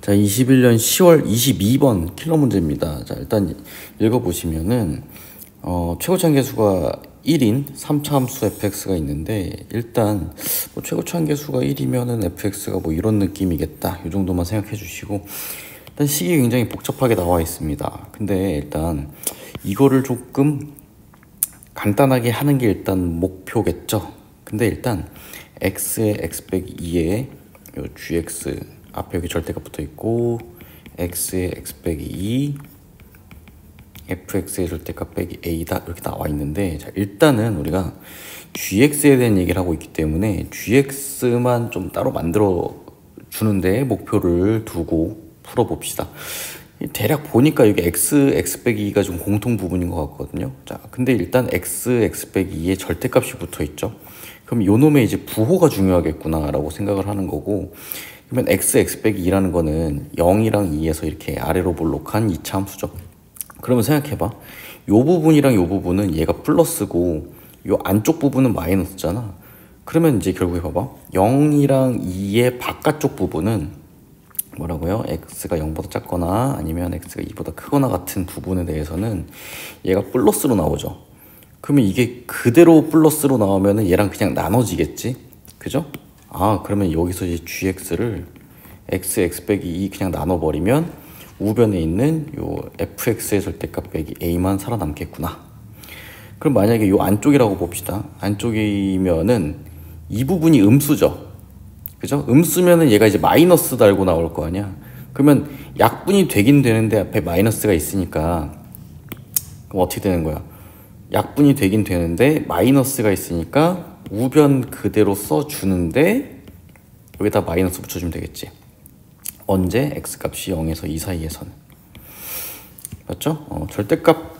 자, 21년 10월 22번 킬러 문제입니다. 자, 일단 읽어보시면은 최고차 계수가 1인 3차 함수 fx가 있는데, 일단 뭐 최고차 계수가 1이면은 fx가 뭐 이런 느낌이겠다, 이 정도만 생각해 주시고, 일단 식이 굉장히 복잡하게 나와 있습니다. 근데 일단 이거를 조금 간단하게 하는 게 일단 목표겠죠. 근데 일단 x에 x 빼기 2에 요 gx 앞에 여기 절대값 붙어 있고, x에 x 빼기 2, fx의 절대값 빼기 a다, 이렇게 나와 있는데, 자, 일단은 우리가 gx에 대한 얘기를 하고 있기 때문에 gx만 좀 따로 만들어 주는데 목표를 두고 풀어봅시다. 대략 보니까 여기 x 빼기 2가 좀 공통 부분인 것 같거든요. 자, 근데 일단 x 빼기 2에 절대값이 붙어 있죠. 그럼 요 놈의 이제 부호가 중요하겠구나 라고 생각을 하는 거고, 그러면 x 빼기 2라는 거는 0이랑 2에서 이렇게 아래로 볼록한 2차 함수죠. 그러면 생각해봐. 요 부분이랑 요 부분은 얘가 플러스고 요 안쪽 부분은 마이너스잖아. 그러면 이제 결국에 봐봐. 0이랑 2의 바깥쪽 부분은 뭐라고요? x가 0보다 작거나 아니면 x가 2보다 크거나 같은 부분에 대해서는 얘가 플러스로 나오죠. 그러면 이게 그대로 플러스로 나오면은 얘랑 그냥 나눠지겠지? 그죠? 아, 그러면 여기서 이제 gx를 x 빼기 2 그냥 나눠버리면 우변에 있는 요 fx의 절대값 빼기 a만 살아남겠구나. 그럼 만약에 요 안쪽이라고 봅시다. 안쪽이면은 이 부분이 음수죠. 그죠? 음수면은 얘가 이제 마이너스 달고 나올 거 아니야. 그러면 약분이 되긴 되는데 앞에 마이너스가 있으니까, 그럼 어떻게 되는 거야? 약분이 되긴 되는데 마이너스가 있으니까 우변 그대로 써주는데 여기다 마이너스 붙여주면 되겠지. 언제? x값이 0에서 2 사이에서는. 맞죠? 절대값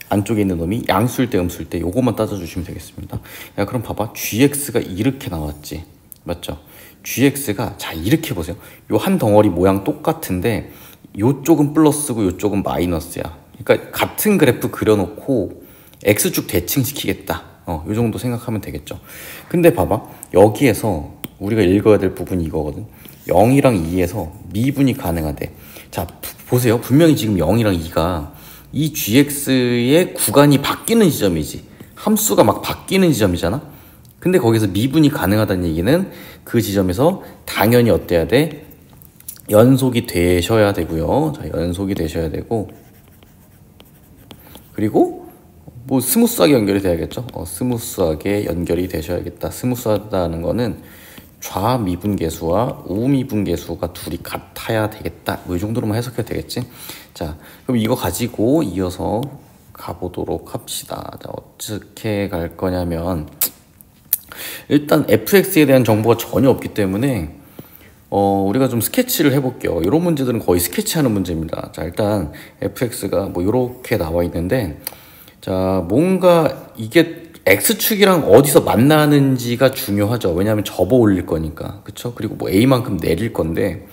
안쪽에 있는 놈이 양수일 때 음수일 때 요것만 따져주시면 되겠습니다. 야, 그럼 봐봐. gx가 이렇게 나왔지. 맞죠? gx가, 자, 이렇게 보세요. 요 한 덩어리 모양 똑같은데 요쪽은 플러스고 요쪽은 마이너스야. 그러니까 같은 그래프 그려놓고 x축 대칭시키겠다. 요 정도 생각하면 되겠죠. 근데 봐봐. 여기에서 우리가 읽어야 될 부분이 이거거든. 0이랑 2에서 미분이 가능하대. 자, 보세요. 분명히 지금 0이랑 2가 이 gx의 구간이 바뀌는 지점이지. 함수가 막 바뀌는 지점이잖아. 근데 거기서 미분이 가능하다는 얘기는 그 지점에서 당연히 어때야 돼? 연속이 되셔야 되고요. 자, 연속이 되셔야 되고, 그리고 뭐 스무스하게 연결이 돼야겠죠. 스무스하게 연결이 되셔야겠다. 스무스하다는 거는 좌미분계수와 우미분계수가 둘이 같아야 되겠다. 뭐 이 정도로만 해석해도 되겠지. 자, 그럼 이거 가지고 이어서 가보도록 합시다. 자, 어떻게 갈 거냐면, 일단 fx에 대한 정보가 전혀 없기 때문에 우리가 좀 스케치를 해볼게요. 이런 문제들은 거의 스케치하는 문제입니다. 자, 일단 fx가 뭐 이렇게 나와 있는데, 자, 뭔가 이게 x축이랑 어디서 만나는지가 중요하죠. 왜냐하면 접어 올릴 거니까. 그쵸? 그리고 뭐 a만큼 내릴 건데,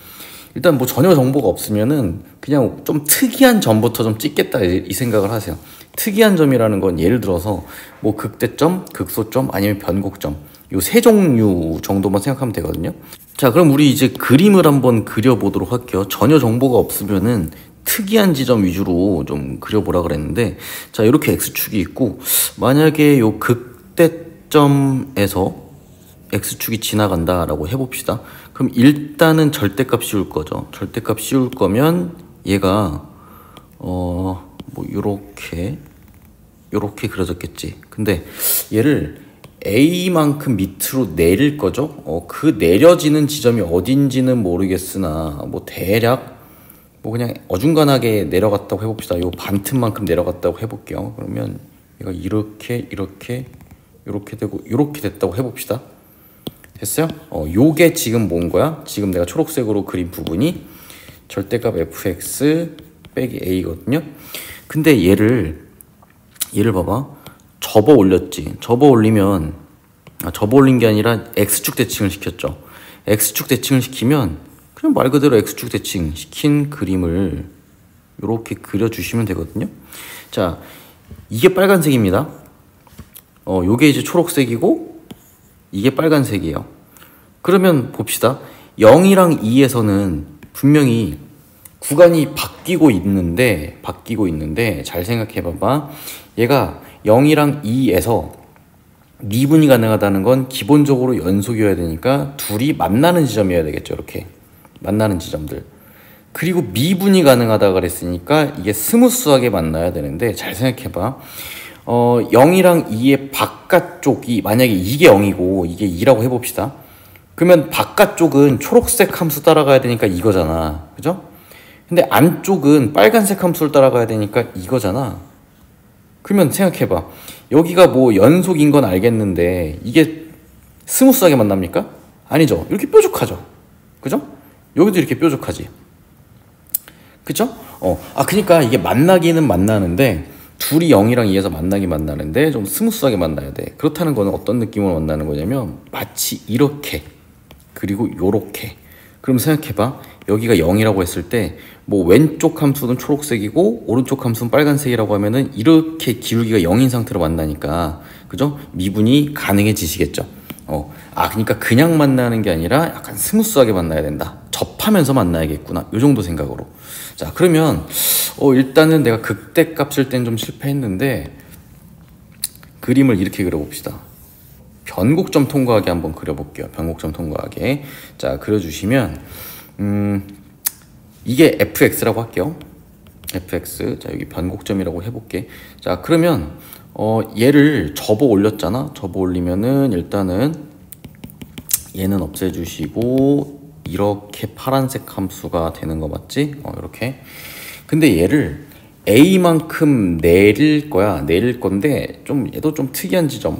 일단 뭐 전혀 정보가 없으면은 그냥 좀 특이한 점부터 좀 찍겠다, 이 생각을 하세요. 특이한 점이라는 건 예를 들어서 뭐 극대점, 극소점, 아니면 변곡점, 요 세 종류 정도만 생각하면 되거든요. 자, 그럼 우리 이제 그림을 한번 그려보도록 할게요. 전혀 정보가 없으면은 특이한 지점 위주로 좀 그려보라 그랬는데, 자, 이렇게 x축이 있고, 만약에 요 극대점에서 x축이 지나간다라고 해봅시다. 그럼 일단은 절대값 씌울 거죠. 절대값 씌울 거면 얘가 뭐 요렇게 그려졌겠지. 근데 얘를 a만큼 밑으로 내릴 거죠. 그 내려지는 지점이 어딘지는 모르겠으나 뭐 대략 뭐 그냥 어중간하게 내려갔다고 해봅시다. 요 반틈만큼 내려갔다고 해볼게요. 그러면 얘가 이렇게 되고 이렇게 됐다고 해봅시다. 됐어요? 요게 지금 뭔 거야? 지금 내가 초록색으로 그린 부분이 절대값 fx 빼기 a거든요. 근데 얘를 봐봐. 접어 올렸지. 접어 올린 게 아니라 x축 대칭을 시켰죠. x축 대칭을 시키면 그냥 말 그대로 x축 대칭 시킨 그림을 이렇게 그려주시면 되거든요. 자, 이게 빨간색입니다. 요게 이제 초록색이고 이게 빨간색이에요. 그러면 봅시다. 0이랑 2에서는 분명히 구간이 바뀌고 있는데 잘 생각해 봐봐. 얘가 0이랑 2에서 미분이 가능하다는 건 기본적으로 연속이어야 되니까 둘이 만나는 지점이어야 되겠죠. 이렇게 만나는 지점들. 그리고 미분이 가능하다 그랬으니까 이게 스무스하게 만나야 되는데 잘 생각해 봐. 0이랑 2의 바깥쪽이 만약에 이게 0이고 이게 2라고 해봅시다. 그러면 바깥쪽은 초록색 함수 따라가야 되니까 이거잖아. 그죠? 근데 안쪽은 빨간색 함수를 따라가야 되니까 이거잖아. 그러면 생각해봐. 여기가 뭐 연속인 건 알겠는데 이게 스무스하게 만납니까? 아니죠. 이렇게 뾰족하죠. 그죠? 여기도 이렇게 뾰족하지. 그죠? 그러니까 이게 만나기는 만나는데 둘이 0이랑 2에서 만나는데 좀 스무스하게 만나야 돼. 그렇다는 거는 어떤 느낌으로 만나는 거냐면 마치 이렇게 그리고 요렇게. 그럼 생각해봐. 여기가 0이라고 했을 때 뭐 왼쪽 함수는 초록색이고 오른쪽 함수는 빨간색이라고 하면은 이렇게 기울기가 0인 상태로 만나니까 그죠? 미분이 가능해지시겠죠. 그러니까 그냥 만나는 게 아니라 약간 스무스하게 만나야 된다. 접하면서 만나야겠구나. 요 정도 생각으로. 자, 그러면 일단은 내가 극대값 쓸 땐 좀 실패했는데 그림을 이렇게 그려봅시다. 변곡점 통과하게 한번 그려볼게요. 변곡점 통과하게. 자, 그려주시면 이게 fx라고 할게요. fx. 자, 여기 변곡점이라고 해볼게. 자, 그러면 얘를 접어 올렸잖아. 접어 올리면은 일단은 얘는 없애주시고 이렇게 파란색 함수가 되는 거 맞지? 이렇게. 근데 얘를 a만큼 내릴 건데 좀 얘도 좀 특이한 지점.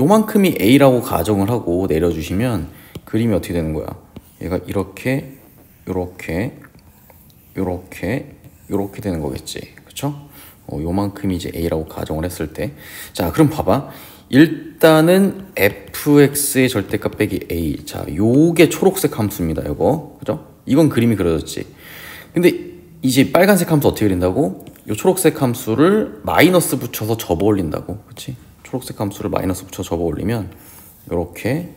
요만큼이 a라고 가정을 하고 내려주시면 그림이 어떻게 되는 거야? 얘가 이렇게 요렇게 되는 거겠지. 그쵸? 요만큼이 이제 a라고 가정을 했을 때. 자, 그럼 봐봐. 일단은 fx의 절대값 빼기 a. 자, 요게 초록색 함수입니다. 요거. 그죠? 이건 그림이 그려졌지. 근데 이제 빨간색 함수 어떻게 그린다고? 요 초록색 함수를 마이너스 붙여서 접어 올린다고. 그치? 초록색 함수를 마이너스 붙여 접어 올리면 요렇게.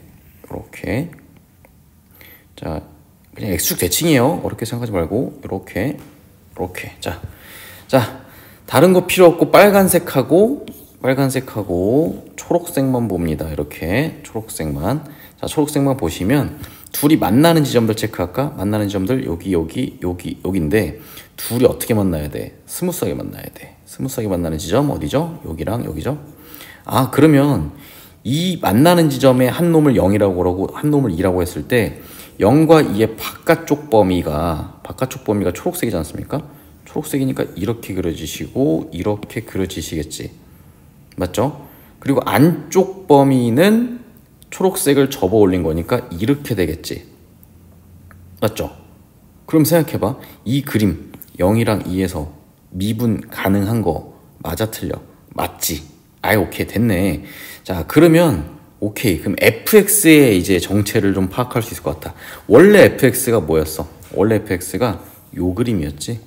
자, 그냥 x축 대칭이에요. 어렵게 생각하지 말고 요렇게. 자, 다른 거 필요 없고 빨간색하고 초록색만 봅니다. 이렇게 초록색만. 자, 초록색만 보시면 둘이 만나는 지점들 체크할까? 만나는 지점들 여기인데 둘이 어떻게 만나야 돼? 스무스하게 만나야 돼. 스무스하게 만나는 지점 어디죠? 여기랑 여기죠? 그러면 이 만나는 지점에 한 놈을 0이라고 그러고 한 놈을 2라고 했을 때 0과 2의 바깥쪽 범위가 초록색이지 않습니까? 초록색이니까 이렇게 그려지시고 이렇게 그려지시겠지. 맞죠? 그리고 안쪽 범위는 초록색을 접어 올린 거니까 이렇게 되겠지. 맞죠? 그럼 생각해봐. 이 그림 0이랑 2에서 미분 가능한 거 맞아 틀려? 맞지? 오케이 됐네. 자, 그러면 오케이. 그럼 fx의 이제 정체를 좀 파악할 수 있을 것 같아. 원래 fx가 뭐였어? 원래 fx가 요 그림이었지.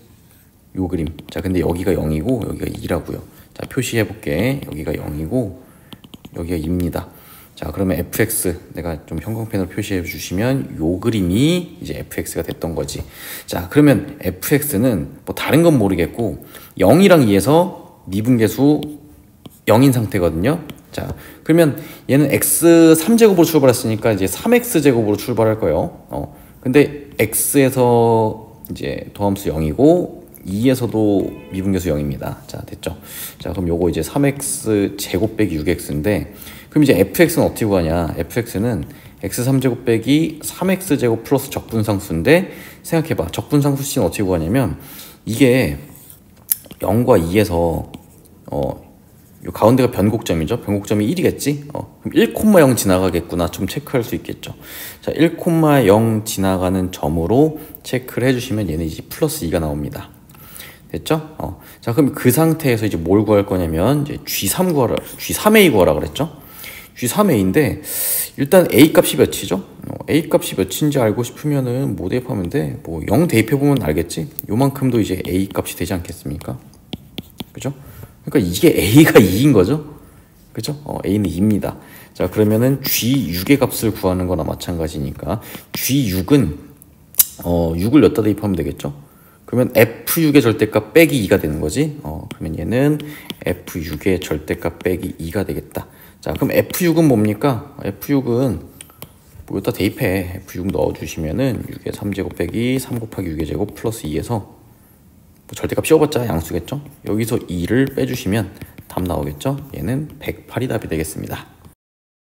요 그림. 자, 근데 여기가 0이고 여기가 2라고요. 자, 표시해 볼게. 여기가 0이고 여기가 2입니다. 자, 그러면 fx 내가 좀 형광펜으로 표시해 주시면 요 그림이 이제 fx가 됐던 거지. 자, 그러면 fx는 뭐 다른 건 모르겠고 0이랑 2에서 미분계수 0인 상태거든요. 자, 그러면 얘는 x 3제곱으로 출발했으니까 이제 3x제곱으로 출발할 거예요. 근데 x에서 이제 도함수 0이고 2에서도 미분계수 0입니다. 자, 됐죠? 자, 그럼 요거 이제 3x 제곱 빼기 6x인데 그럼 이제 fx는 어떻게 구하냐? fx는 x 3제곱 빼기 3x 제곱 플러스 적분상수인데 생각해봐. 적분상수 C는 어떻게 구하냐면 이게 0과 2에서 요 가운데가 변곡점이죠. 변곡점이 1이겠지? 그럼 1,0 지나가겠구나. 좀 체크할 수 있겠죠. 자, 1,0 지나가는 점으로 체크를 해주시면 얘는 이제 플러스 2가 나옵니다. 됐죠? 자, 그럼 그 상태에서 이제 뭘 구할 거냐면 이제 G3A 구하라 그랬죠? G3A인데 일단 A 값이 몇이죠? A 값이 몇인지 알고 싶으면은 뭐 대입하면 돼? 뭐 0 대입해보면 알겠지? 요만큼도 이제 A 값이 되지 않겠습니까? 그죠? 그러니까 이게 A가 2인 거죠? 그죠? A는 2입니다. 자, 그러면은 G6의 값을 구하는 거나 마찬가지니까 G6은 6을 여기다 대입하면 되겠죠. 그러면 F6의 절대값 빼기 2가 되는 거지. 그러면 얘는 F6의 절대값 빼기 2가 되겠다. 자, 그럼 F6은 뭡니까? F6은 뭐 여기다 대입해. F6 넣어주시면은 6의 3제곱 빼기 3 곱하기 6의 제곱 플러스 2에서 뭐 절대값 씌워봤자 양수겠죠. 여기서 2를 빼주시면 답 나오겠죠. 얘는 108이 답이 되겠습니다.